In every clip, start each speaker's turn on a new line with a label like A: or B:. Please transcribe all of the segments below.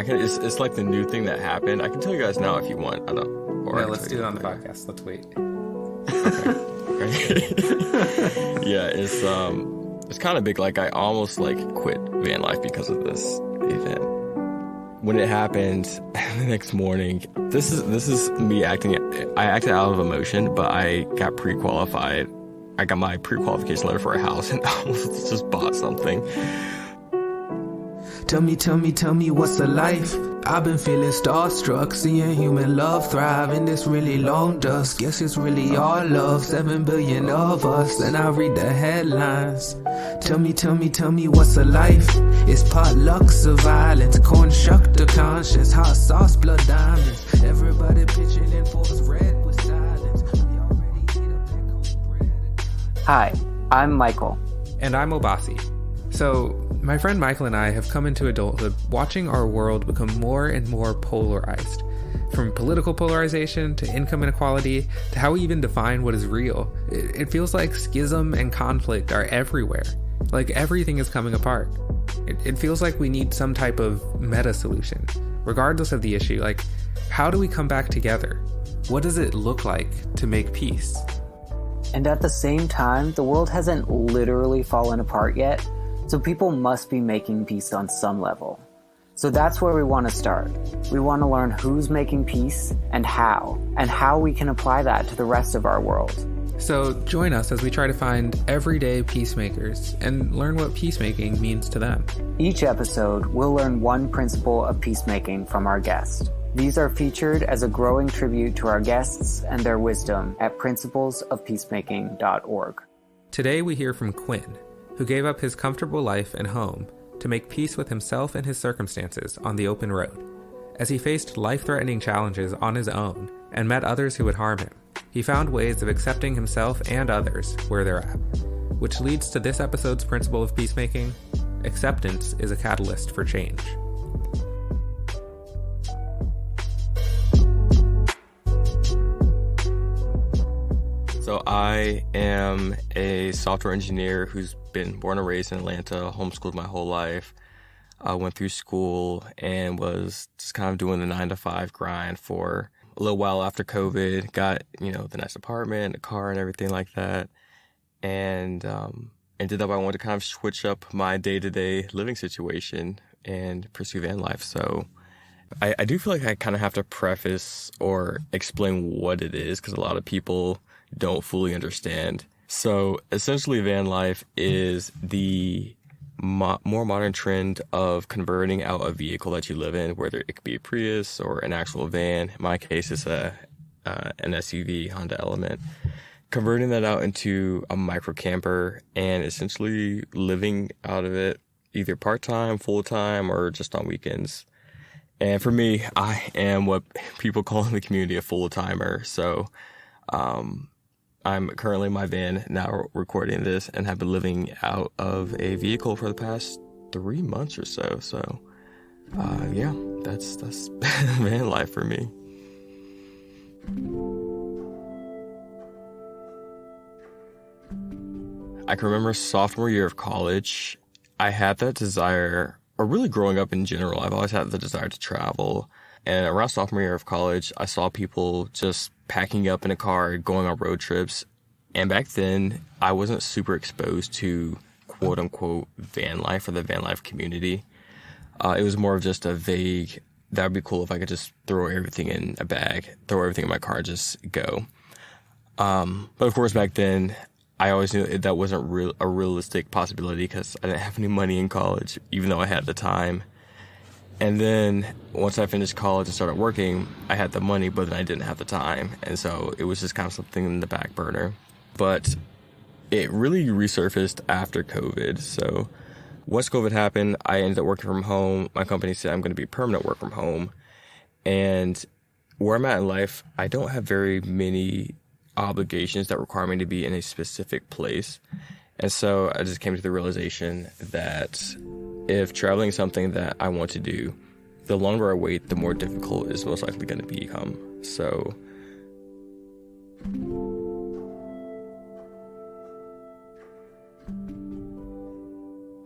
A: It's like the new thing that happened. I can tell you guys now if you want. I don't. Or
B: No, let's do it on the podcast. Let's wait.
A: Okay. Yeah, it's kind of big. Like I almost like quit van life because of this event. When it happened the next morning, this is me acting. I acted out of emotion, but I got pre-qualified. I got my pre-qualification letter for a house and I almost just bought something.
C: Tell me what's the life? I've been feeling starstruck, seeing human love thrive in this really long dusk. Guess it's really all love, 7 billion of us, and I read the headlines. Tell me what's the life? It's potlucks of violence, corn shucked to conscience, hot sauce, blood diamonds. Everybody pitching in force red with silence. We already ate up that cold bread.
D: Hi, I'm Michael.
B: And I'm Obasi. So, my friend Michael and I have come into adulthood watching our world become more and more polarized. From political polarization to income inequality to how we even define what is real. It feels like schism and conflict are everywhere. Like everything is coming apart. It feels like we need some type of meta solution, regardless of the issue. Like, how do we come back together? What does it look like to make peace?
D: And at the same time, the world hasn't literally fallen apart yet. So people must be making peace on some level. So that's where we want to start. We want to learn who's making peace and how we can apply that to the rest of our world.
B: So join us as we try to find everyday peacemakers and learn what peacemaking means to them.
D: Each episode, we'll learn one principle of peacemaking from our guest. These are featured as a growing tribute to our guests and their wisdom at principlesofpeacemaking.org.
B: Today we hear from Quinn, who gave up his comfortable life and home to make peace with himself and his circumstances on the open road. As he faced life-threatening challenges on his own and met others who would harm him, he found ways of accepting himself and others where they're at, which leads to this episode's principle of peacemaking: acceptance is a catalyst for change.
A: So I am a software engineer who's been born and raised in Atlanta, homeschooled my whole life. I went through school and was just kind of doing the 9-to-5 grind for a little while after COVID. Got, the nice apartment, a car, and everything like that. And ended up I wanted to kind of switch up my day-to-day living situation and pursue van life. So I do feel like I kind of have to preface or explain what it is because a lot of people don't fully understand. So essentially van life is the more modern trend of converting out a vehicle that you live in, whether it could be a Prius or an actual van. In my case, it's an SUV, Honda Element. Converting that out into a micro camper and essentially living out of it either part-time, full-time, or just on weekends. And for me, I am what people call in the community a full-timer. So I'm currently in my van now recording this and have been living out of a vehicle for the past 3 months or so. So, yeah, that's van life for me. I can remember sophomore year of college, I had that desire, or really growing up in general, I've always had the desire to travel. And around sophomore year of college, I saw people just packing up in a car, going on road trips. And back then, I wasn't super exposed to quote unquote van life or the van life community. It was more of just a vague, that would be cool if I could just throw everything in a bag, throw everything in my car, just go. But of course, back then, I always knew that wasn't a realistic possibility because I didn't have any money in college, even though I had the time. And then once I finished college and started working, I had the money, but then I didn't have the time. And so it was just kind of something in the back burner. But it really resurfaced after COVID. So once COVID happened, I ended up working from home. My company said I'm going to be permanent work from home. And where I'm at in life, I don't have very many obligations that require me to be in a specific place. And so I just came to the realization that if traveling is something that I want to do, the longer I wait, the more difficult it's most likely going to become. So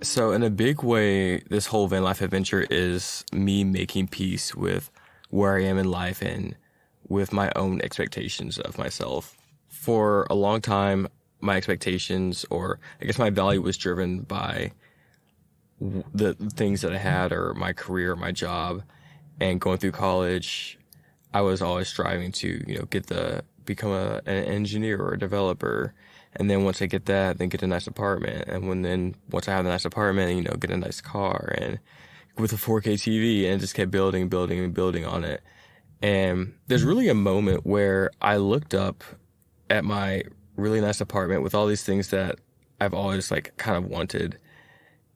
A: So in a big way, this whole van life adventure is me making peace with where I am in life and with my own expectations of myself. For a long time, my expectations, or I guess my value, was driven by the things that I had, or my career, my job. And going through college, I was always striving to, become an engineer or a developer. And then once I get that, then get a nice apartment. And once I have a nice apartment, get a nice car and with a 4K TV, and just kept building, building, and building on it. And there's really a moment where I looked up at my really nice apartment with all these things that I've always kind of wanted,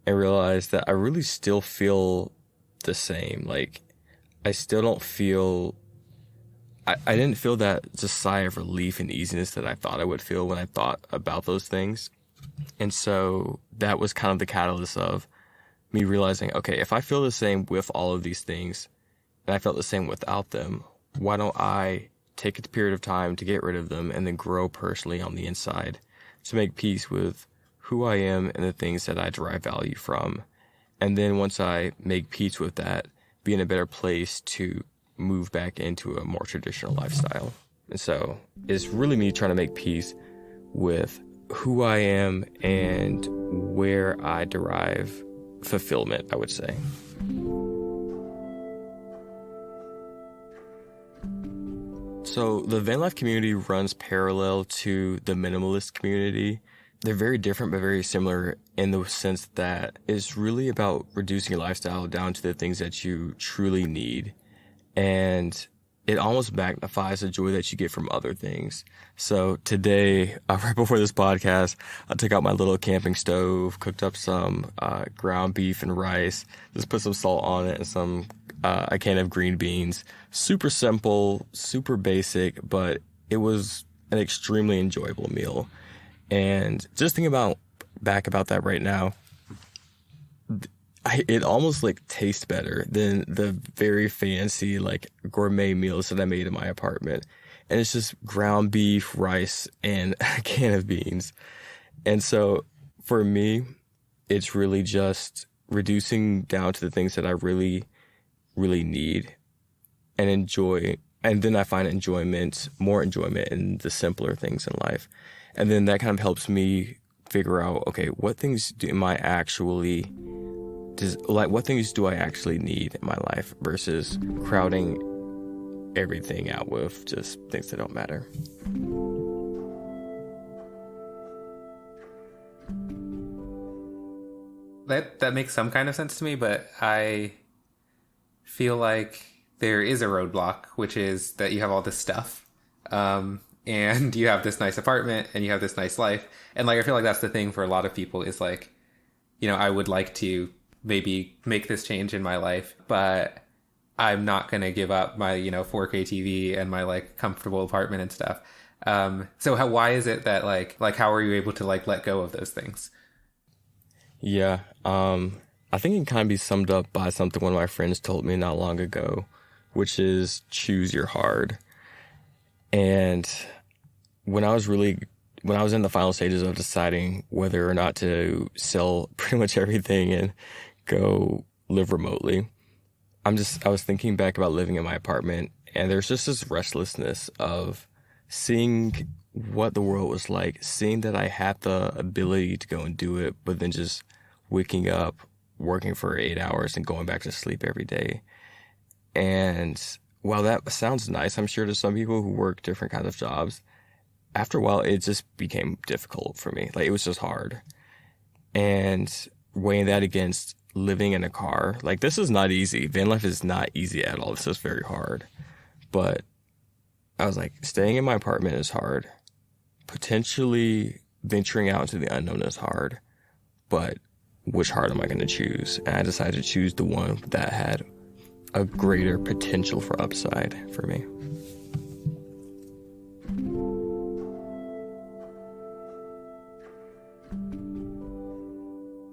A: and realized that I really still feel the same. I still don't feel, I didn't feel that just sigh of relief and easiness that I thought I would feel when I thought about those things. And so that was kind of the catalyst of me realizing, okay, if I feel the same with all of these things, and I felt the same without them, why don't I take a period of time to get rid of them and then grow personally on the inside to make peace with who I am and the things that I derive value from. And then once I make peace with that, be in a better place to move back into a more traditional lifestyle. And so it's really me trying to make peace with who I am and where I derive fulfillment, I would say. So the van life community runs parallel to the minimalist community. They're very different but very similar in the sense that it's really about reducing your lifestyle down to the things that you truly need. And it almost magnifies the joy that you get from other things. So today, right before this podcast, I took out my little camping stove, cooked up some ground beef and rice, just put some salt on it and some a can of green beans. Super simple, super basic, but it was an extremely enjoyable meal. And just thinking back about that right now, it almost tastes better than the very fancy gourmet meals that I made in my apartment. And it's just ground beef, rice, and a can of beans. And so for me, it's really just reducing down to the things that I really, really need and enjoy. And then I find more enjoyment in the simpler things in life. And then that kind of helps me figure out, okay, what things do I actually need in my life versus crowding everything out with just things that don't matter.
B: That makes some kind of sense to me, but I feel like there is a roadblock, which is that you have all this stuff. And you have this nice apartment and you have this nice life. And I feel like that's the thing for a lot of people is I would like to maybe make this change in my life, but I'm not going to give up my, 4K TV and my comfortable apartment and stuff. So why is it that how are you able to let go of those things?
A: Yeah. I think it can kind of be summed up by something one of my friends told me not long ago, which is choose your hard. And when I was in the final stages of deciding whether or not to sell pretty much everything and go live remotely, I was thinking back about living in my apartment, and there's just this restlessness of seeing what the world was like, seeing that I had the ability to go and do it, but then just waking up, working for 8 hours and going back to sleep every day. And while that sounds nice, I'm sure to some people who work different kinds of jobs, after a while, it just became difficult for me. It was just hard. And weighing that against living in a car, this is not easy. Van life is not easy at all. This is very hard. But I was staying in my apartment is hard. Potentially venturing out into the unknown is hard. But which hard am I going to choose? And I decided to choose the one that had a greater potential for upside for me.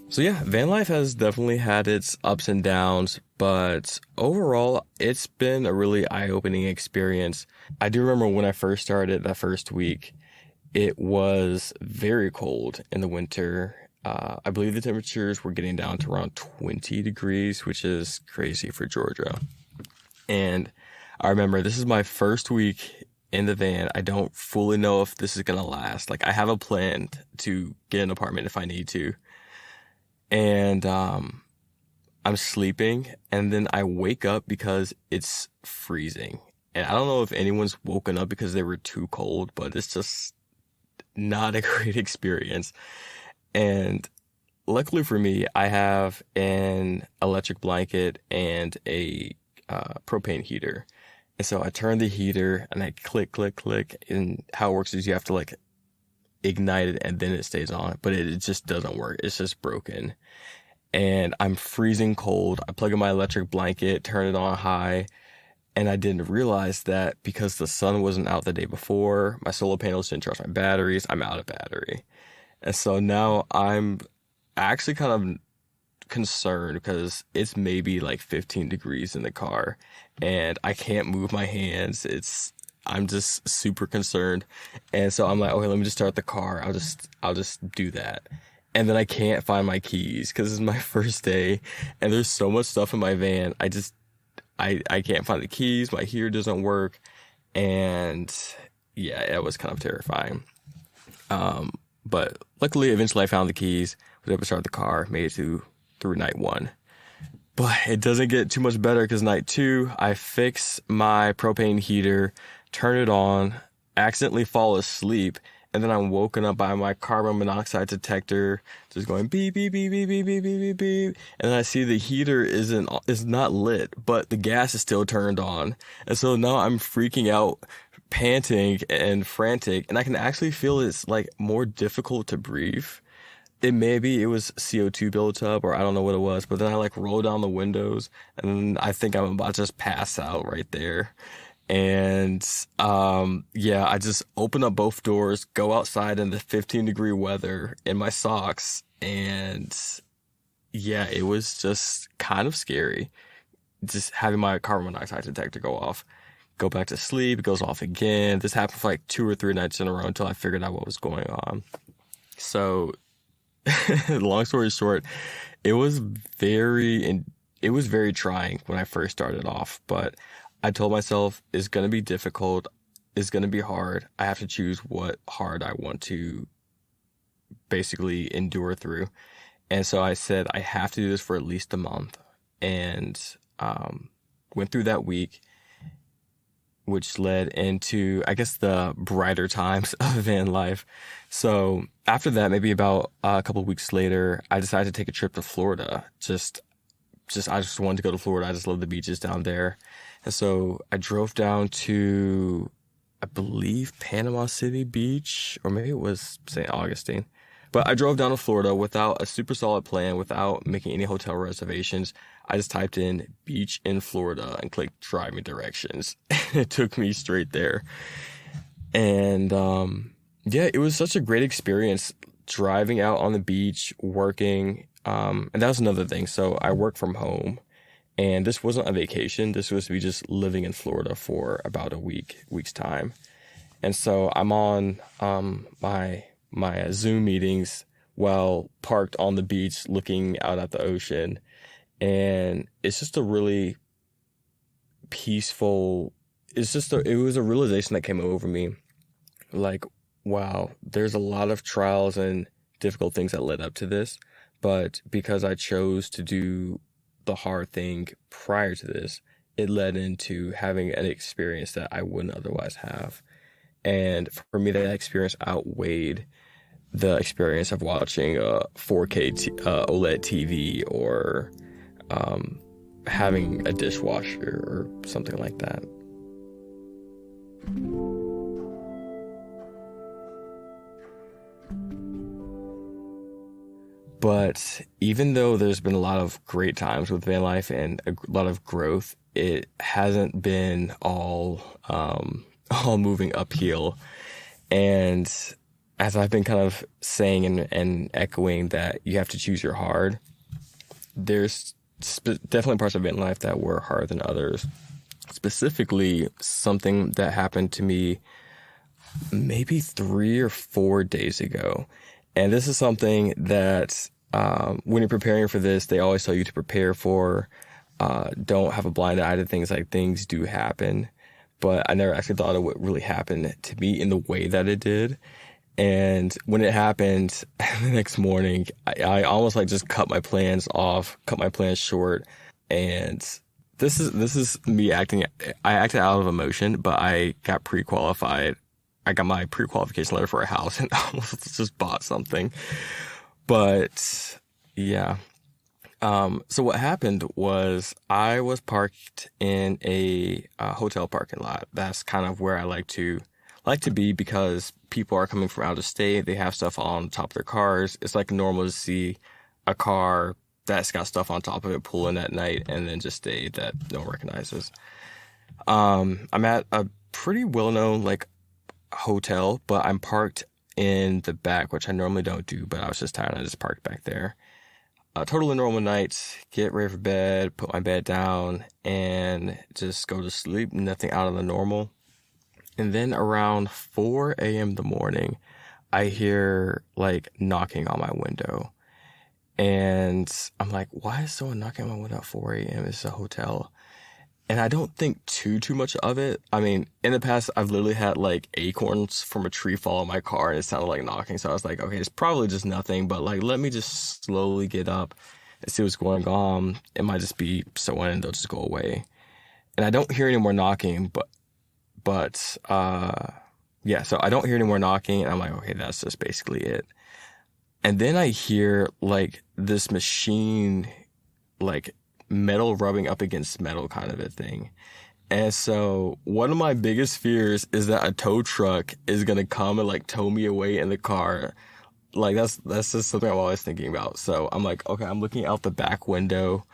A: So yeah, van life has definitely had its ups and downs, but overall, it's been a really eye-opening experience. I do remember when I first started that first week, it was very cold in the winter, I believe the temperatures were getting down to around 20 degrees, which is crazy for Georgia. And I remember this is my first week in the van. I don't fully know if this is going to last. Like, I have a plan to get an apartment if I need to. And I'm sleeping, and then I wake up because it's freezing. And I don't know if anyone's woken up because they were too cold, but it's just not a great experience. And luckily for me, I have an electric blanket and a propane heater. And so I turn the heater and I click, click, click. And how it works is you have to like ignite it and then it stays on. But it just doesn't work. It's just broken. And I'm freezing cold. I plug in my electric blanket, turn it on high. And I didn't realize that because the sun wasn't out the day before, my solar panels didn't charge my batteries, I'm out of battery. And so now I'm actually kind of concerned because it's maybe like 15 degrees in the car and I can't move my hands. I'm just super concerned. And so I'm like, okay, let me just start the car. I'll just do that. And then I can't find my keys because it's my first day and there's so much stuff in my van. I can't find the keys. My heater doesn't work. And yeah, it was kind of terrifying. But luckily, eventually I found the keys, was able to start the car, made it through night 1. But it doesn't get too much better because night 2, I fix my propane heater, turn it on, accidentally fall asleep, and then I'm woken up by my carbon monoxide detector just going beep, beep, beep, beep, beep, beep, beep, beep, beep. And then I see the heater is not lit, but the gas is still turned on. And so now I'm freaking out, panting and frantic, and I can actually feel it's like more difficult to breathe. It was CO2 built up, or I don't know what it was, but then I like roll down the windows and then I think I'm about to just pass out right there. And I just open up both doors, go outside in the 15-degree weather in my socks, and yeah, it was just kind of scary. Just having my carbon monoxide detector go off. Go back to sleep, it goes off again. This happened for like 2 or 3 nights in a row until I figured out what was going on. So, long story short, it was very trying when I first started off, but I told myself it's going to be difficult. It's going to be hard. I have to choose what hard I want to basically endure through. And so I said, I have to do this for at least a month. And went through that week, which led into, I guess, the brighter times of van life. So after that, maybe about a couple of weeks later, I decided to take a trip to Florida. I just wanted to go to Florida. I just love the beaches down there. And so I drove down to, I believe, Panama City Beach, or maybe it was St. Augustine. But I drove down to Florida without a super solid plan, without making any hotel reservations. I just typed in beach in Florida and clicked drive me directions. It took me straight there. And it was such a great experience driving out on the beach, working. And that was another thing. So I work from home, and this wasn't a vacation. This was me just living in Florida for about a week's time. And so I'm on my Zoom meetings while parked on the beach looking out at the ocean. And it's just a really peaceful, it was a realization that came over me. Like, wow, there's a lot of trials and difficult things that led up to this. But because I chose to do the hard thing prior to this, it led into having an experience that I wouldn't otherwise have. And for me, that experience outweighed the experience of watching a 4K OLED TV or having a dishwasher or something like that. But even though there's been a lot of great times with van life and a lot of growth, it hasn't been all moving uphill. And as I've been kind of saying and echoing that you have to choose your hard, there's definitely parts of van life that were harder than others. Specifically, something that happened to me maybe 3 or 4 days ago. And this is something that when you're preparing for this, they always tell you to prepare for. Don't have a blind eye to things, like things do happen. But I never actually thought it would really happen to me in the way that it did. And when it happened the next morning, I almost like just cut my plans short. And this is me acting. I acted out of emotion, but I got pre-qualified. I got my pre-qualification letter for a house and almost just bought something. But yeah. So what happened was I was parked in a hotel parking lot. That's kind of where I like to be because people are coming from out of state. They have stuff on top of their cars. It's like normal to see a car that's got stuff on top of it pull in at night and then just stay that no one recognizes. I'm at a pretty well-known like hotel, but I'm parked in the back, which I normally don't do, but I was just tired and I just parked back there. Totally normal night, get ready for bed, put my bed down, and just go to sleep. Nothing out of the normal. And then around 4 a.m. in the morning, I hear like knocking on my window. And I'm like, why is someone knocking on my window at 4 a.m.? It's a hotel. And I don't think too much of it. I mean, in the past, I've literally had like acorns from a tree fall in my car and it sounded like knocking. So I was like, okay, it's probably just nothing, but like, let me just slowly get up and see what's going on. It might just be someone and they'll just go away. And I don't hear any more knocking, yeah, so I don't hear any more knocking and I'm like, okay, that's just basically it. And then I hear like this machine, like metal rubbing up against metal kind of a thing. And so one of my biggest fears is that a tow truck is going to come and like tow me away in the car. Like that's just something I'm always thinking about. So I'm like, okay, I'm looking out the back window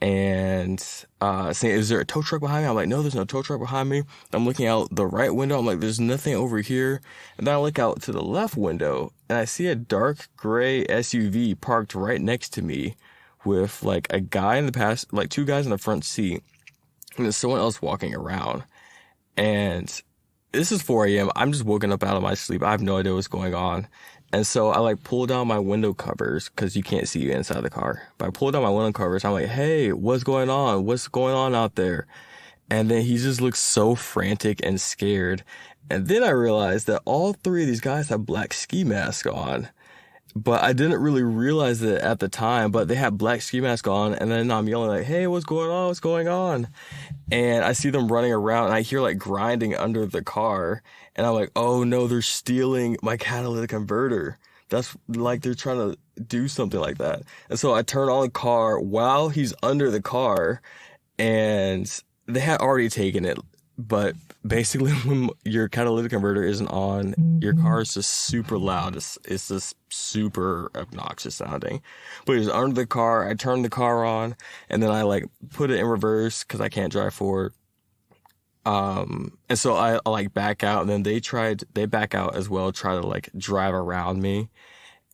A: and saying, is there a tow truck behind me? I'm like, no, there's no tow truck behind me. I'm looking out the right window. I'm like, there's nothing over here. And then I look out to the left window and I see a dark gray SUV parked right next to me with like a guy in the past, like two guys in the front seat, and there's someone else walking around. And this is 4 a.m. I'm just woken up out of my sleep. I have no idea what's going on. And so I like pull down my window covers because you can't see inside the car. But I pull down my window covers. I'm like, hey, what's going on? What's going on out there? And then he just looks so frantic and scared. And then I realized that all three of these guys have black ski masks on. But I didn't really realize it at the time, but they had black ski mask on, and then I'm yelling like, hey, what's going on? What's going on? And I see them running around, and I hear like grinding under the car, and I'm like, oh no, they're stealing my catalytic converter. That's like they're trying to do something like that. And so I turn on the car while he's under the car, and they had already taken it. But basically, when your catalytic converter isn't on, your car is just super loud. It's just super obnoxious sounding. But he's under the car. I turned the car on, and then I like put it in reverse because I can't drive forward. And so I like back out, and then they back out as well, try to like drive around me.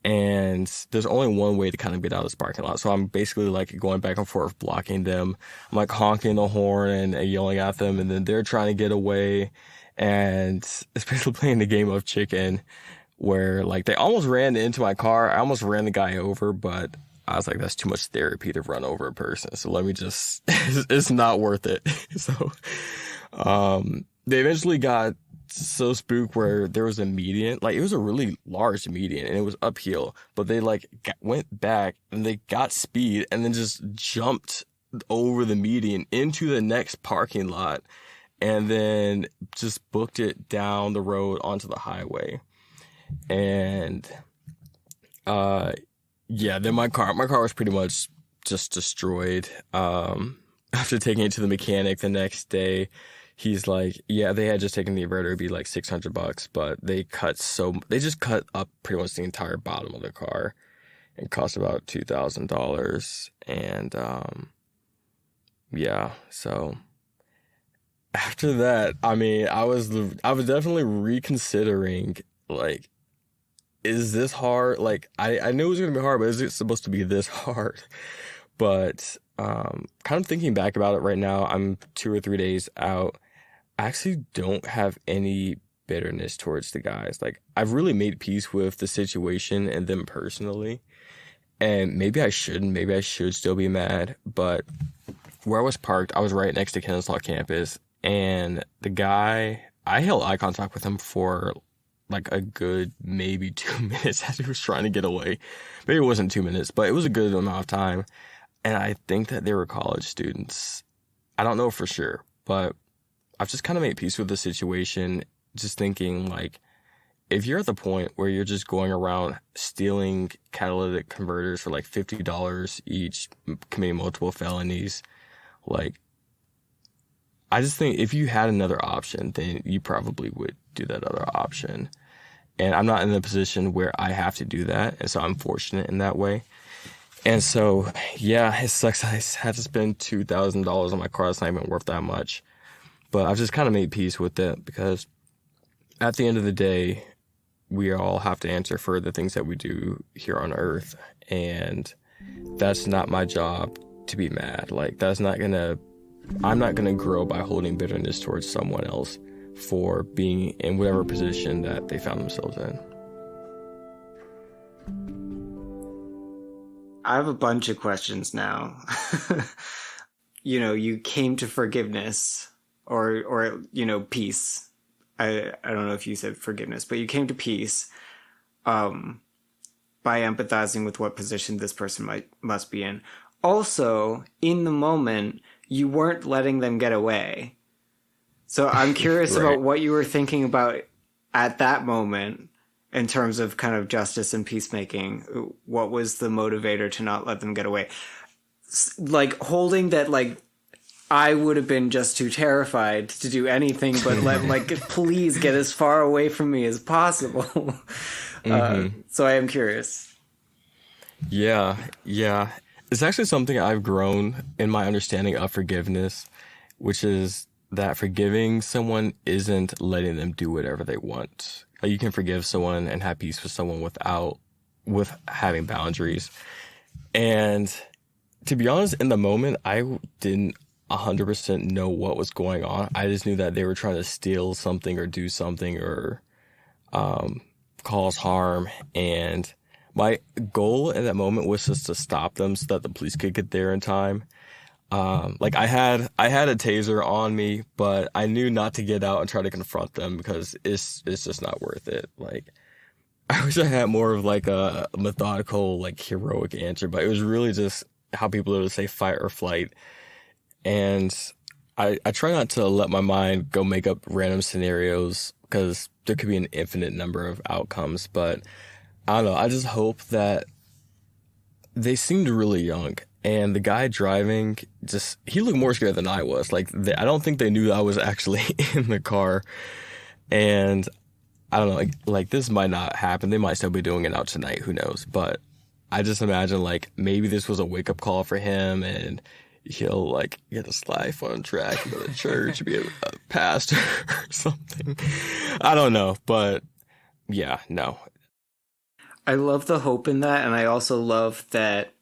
A: And there's only one way to kind of get out of this parking lot. So I'm basically like going back and forth, blocking them. I'm like honking the horn and yelling at them. And then they're trying to get away. And it's basically playing the game of chicken where like they almost ran into my car. I almost ran the guy over, but I was like, that's too much therapy to run over a person. So let me just, it's not worth it. So, they eventually got so spooked where there was a median, like it was a really large median and it was uphill, but they like went back and they got speed and then just jumped over the median into the next parking lot and then just booked it down the road onto the highway. And yeah, then my car was pretty much just destroyed. After taking it to the mechanic the next day, he's like, yeah, they had just taken the inverter. It'd be like $600, but they just cut up pretty much the entire bottom of the car. It cost about $2,000. And, yeah, so after that, I mean, I was definitely reconsidering, like, is this hard? Like, I knew it was going to be hard, but is it supposed to be this hard? But, kind of thinking back about it right now, I'm 2 or 3 days out. I actually don't have any bitterness towards the guys. Like, I've really made peace with the situation and them personally. And maybe I shouldn't. Maybe I should still be mad. But where I was parked, I was right next to Kennesaw campus. And the guy, I held eye contact with him for like a good maybe 2 minutes as he was trying to get away. Maybe it wasn't 2 minutes, but it was a good amount of time. And I think that they were college students. I don't know for sure, but I've just kind of made peace with the situation, just thinking like, if you're at the point where you're just going around stealing catalytic converters for like $50 each, committing multiple felonies, like, I just think if you had another option, then you probably would do that other option. And I'm not in the position where I have to do that. And so I'm fortunate in that way. And so, yeah, it sucks. I had to spend $2,000 on my car. It's not even worth that much. But I've just kind of made peace with it because at the end of the day, we all have to answer for the things that we do here on earth. And that's not my job to be mad. Like, I'm not going to grow by holding bitterness towards someone else for being in whatever position that they found themselves in.
E: I have a bunch of questions now. You came to forgiveness or peace. I don't know if you said forgiveness, but you came to peace by empathizing with what position this person must be in. Also, in the moment, you weren't letting them get away. So I'm curious
A: Right.
E: about what you were thinking about at that moment in terms of kind of justice and peacemaking. What was the motivator to not let them get away? Like holding that, like, I would have been just too terrified to do anything but please get as far away from me as possible. So I am curious.
A: Yeah. It's actually something I've grown in my understanding of forgiveness, which is that forgiving someone isn't letting them do whatever they want. You can forgive someone and have peace with someone with having boundaries. And to be honest, in the moment, I didn't 100% know what was going on. I just knew that they were trying to steal something or do something or cause harm. And my goal at that moment was just to stop them so that the police could get there in time. I had a taser on me, but I knew not to get out and try to confront them because it's just not worth it. Like, I wish I had more of like a methodical, like heroic answer, but it was really just how people would say fight or flight. And I try not to let my mind go make up random scenarios because there could be an infinite number of outcomes, but I don't know. I just hope that they seemed really young. And the guy driving, he looked more scared than I was. Like, I don't think they knew I was actually in the car. And I don't know, like this might not happen. They might still be doing it out tonight. Who knows? But I just imagine, like, maybe this was a wake-up call for him and he'll, like, get his life on track, go to church, be a pastor or something. I don't know. But, yeah, no.
E: I love the hope in that. And I also love that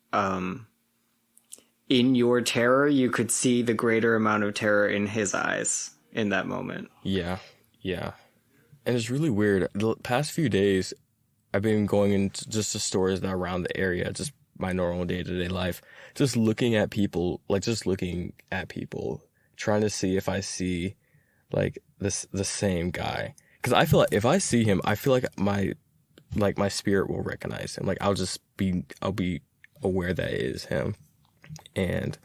E: in your terror, you could see the greater amount of terror in his eyes in that moment.
A: Yeah. And it's really weird. The past few days, I've been going into just the stores that are around the area, just my normal day-to-day life, just looking at people, trying to see if I see, like, the same guy. Because I feel like if I see him, I feel like my spirit will recognize him. Like, I'll be aware that it is him. And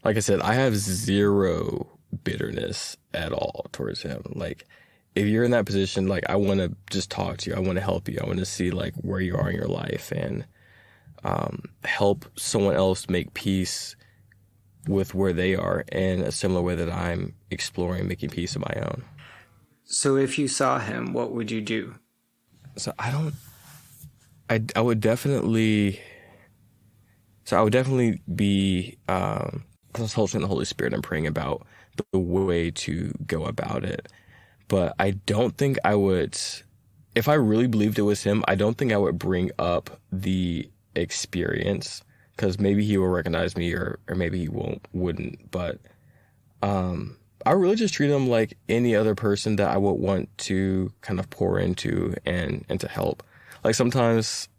A: like I said, I have zero bitterness at all towards him. Like, if you're in that position, like, I want to just talk to you. I want to help you. I want to see, like, where you are in your life and help someone else make peace with where they are in a similar way that I'm exploring making peace of my own.
E: So if you saw him, what would you do?
A: So I would definitely be consulting the Holy Spirit and praying about the way to go about it. But I don't think I would, if I really believed it was him, I don't think I would bring up the experience because maybe he will recognize me or maybe he wouldn't. But I really just treat him like any other person that I would want to kind of pour into and to help. Like sometimes,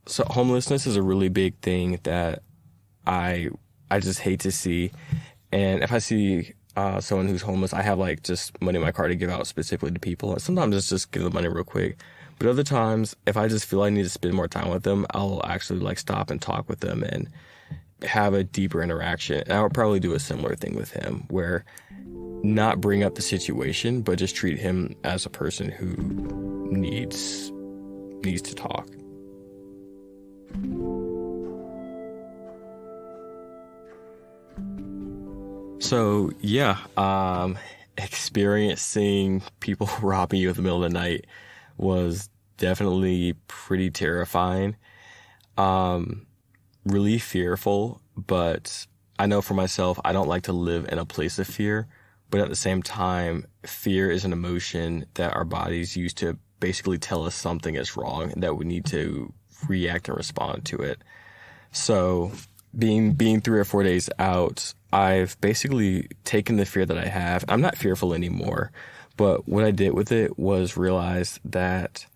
A: so homelessness is a really big thing that I just hate to see. And if I see someone who's homeless, I have like just money in my car to give out specifically to people. And sometimes it's just give them money real quick. But other times, if I just feel I need to spend more time with them, I'll actually like stop and talk with them and have a deeper interaction. And I would probably do a similar thing with him, where not bring up the situation, but just treat him as a person who needs to talk. So yeah, experiencing people robbing you in the middle of the night was definitely pretty terrifying. Really fearful, but I know for myself, I don't like to live in a place of fear. But at the same time, fear is an emotion that our bodies use to basically tell us something is wrong and that we need to react and respond to it. So being 3 or 4 days out, I've basically taken the fear that I have. I'm not fearful anymore, but what I did with it was realize that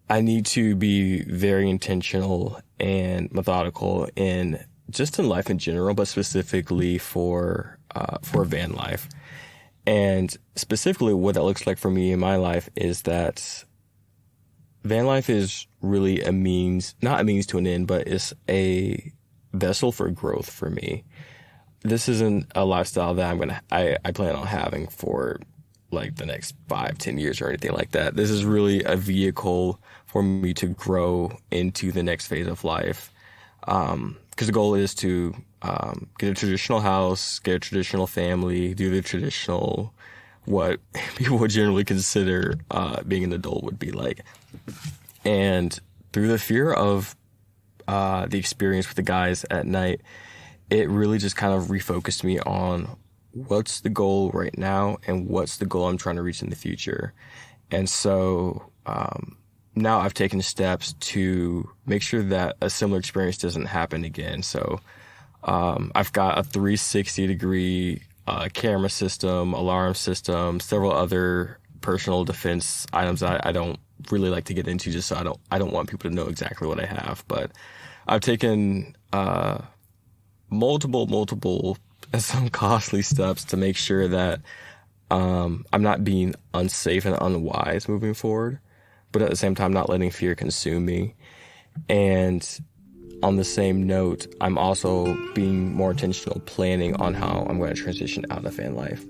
A: I need to be very intentional and methodical in life in general, but specifically for van life. And specifically what that looks like for me in my life is that van life is really not a means to an end, but it's a vessel for growth for me. This isn't a lifestyle that I plan on having for like the next 5-10 years or anything like that. This is really a vehicle for me to grow into the next phase of life. Because the goal is to get a traditional house, get a traditional family, do the traditional, what people would generally consider being an adult would be like. And through the fear of the experience with the guys at night, it really just kind of refocused me on what's the goal right now and what's the goal I'm trying to reach in the future. And so now I've taken steps to make sure that a similar experience doesn't happen again. So I've got a 360-degree camera system, alarm system, several other personal defense items that I don't really like to get into, just so I don't want people to know exactly what I have. But I've taken multiple and some costly steps to make sure that I'm not being unsafe and unwise moving forward, but at the same time not letting fear consume me. And on the same note, I'm also being more intentional planning on how I'm going to transition out of van life.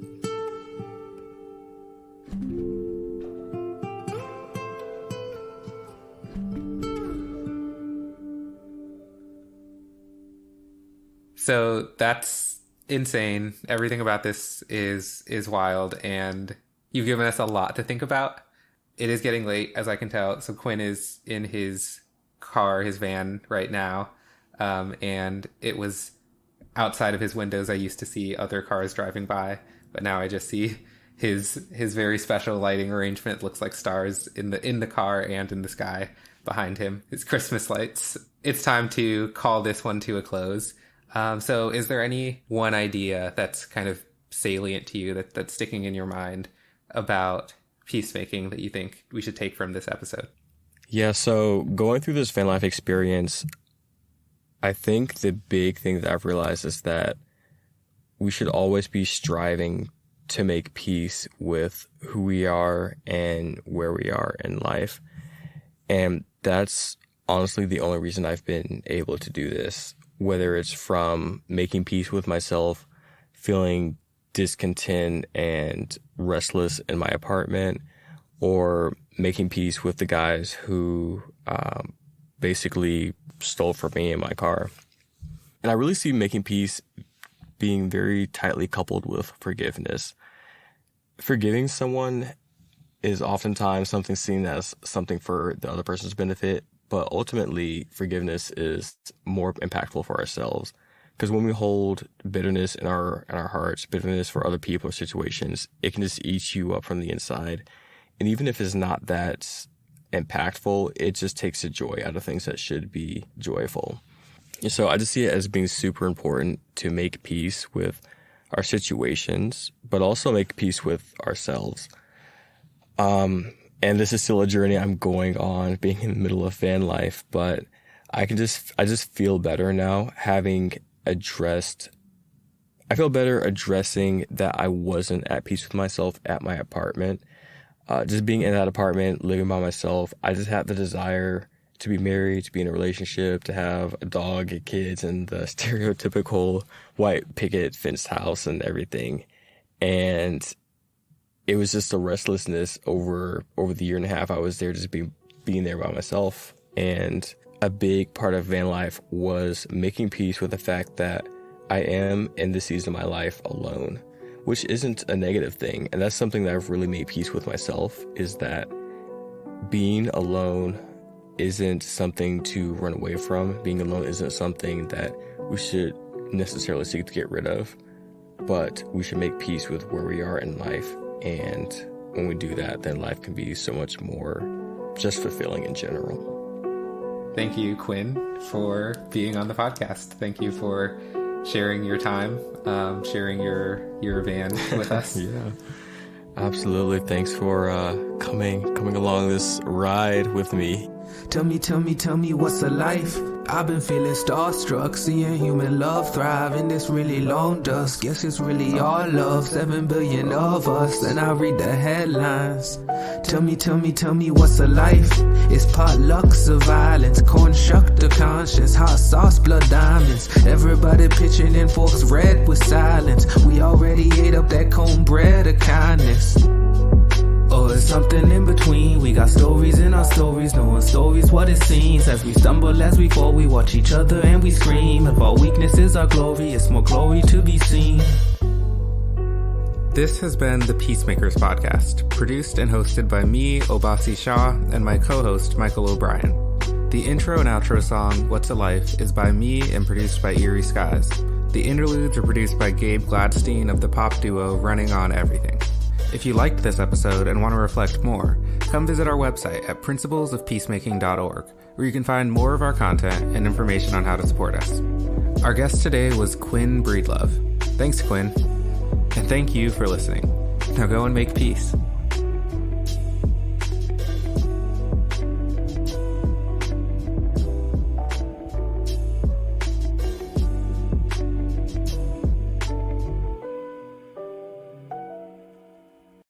B: So that's insane. Everything about this is wild, and you've given us a lot to think about. It is getting late, as I can tell. So Quinn is in his car, his van right now, and it was outside of his windows. I used to see other cars driving by, but now I just see his very special lighting arrangement. It looks like stars in the car and in the sky behind him. His Christmas lights. It's time to call this one to a close. So is there any one idea that's kind of salient to you that's sticking in your mind about peacemaking that you think we should take from this episode?
A: Yeah, so going through this van life experience, I think the big thing that I've realized is that we should always be striving to make peace with who we are and where we are in life. And that's honestly the only reason I've been able to do this. Whether it's from making peace with myself, feeling discontent and restless in my apartment, or making peace with the guys who basically stole from me in my car. And I really see making peace being very tightly coupled with forgiveness. Forgiving someone is oftentimes something seen as something for the other person's benefit, but ultimately, forgiveness is more impactful for ourselves. Because when we hold bitterness in our hearts, bitterness for other people or situations, it can just eat you up from the inside. And even if it's not that impactful, it just takes the joy out of things that should be joyful. So I just see it as being super important to make peace with our situations, but also make peace with ourselves. And this is still a journey I'm going on, being in the middle of van life, but I just feel better now I feel better addressing that I wasn't at peace with myself at my apartment. Just being in that apartment, living by myself, I just had the desire to be married, to be in a relationship, to have a dog, get kids, and the stereotypical white picket fenced house and everything. And it was just a restlessness over the year and a half I was there, just being there by myself. And a big part of van life was making peace with the fact that I am in this season of my life alone, which isn't a negative thing. And that's something that I've really made peace with myself, is that being alone isn't something to run away from. Being alone isn't something that we should necessarily seek to get rid of, but we should make peace with where we are in life. And when we do that, then life can be so much more just fulfilling in general.
B: Thank you, Quinn, for being on the podcast. Thank you for sharing your time, sharing your van with us.
A: Yeah, absolutely. Thanks for coming along this ride with me.
C: Tell me what's a life? I've been feeling starstruck, seeing human love thrive in this really long dusk. Guess it's really all love, 7 billion of us, and I read the headlines. Tell me what's a life? It's potlucks of violence, corn shucked to conscience, hot sauce, blood diamonds. Everybody pitching in forks red with silence. We already ate up that cornbread of kindness. Or it's something in between. We got stories in our stories, knowing stories what it seems. As we stumble, as we fall, we watch each other and we scream. If our weakness is our glory, it's more glory to be seen.
B: This has been the Peacemakers podcast, produced and hosted by me, Obasi Shah, and my co-host, Michael O'Brien. The intro and outro song, What's a Life, is by me and produced by Eerie Skies. The interludes are produced by Gabe Gladstein of the pop duo Running On Everything. If you liked this episode and want to reflect more, come visit our website at principlesofpeacemaking.org, where you can find more of our content and information on how to support us. Our guest today was Quinn Breedlove. Thanks, Quinn. And thank you for listening. Now go and make peace.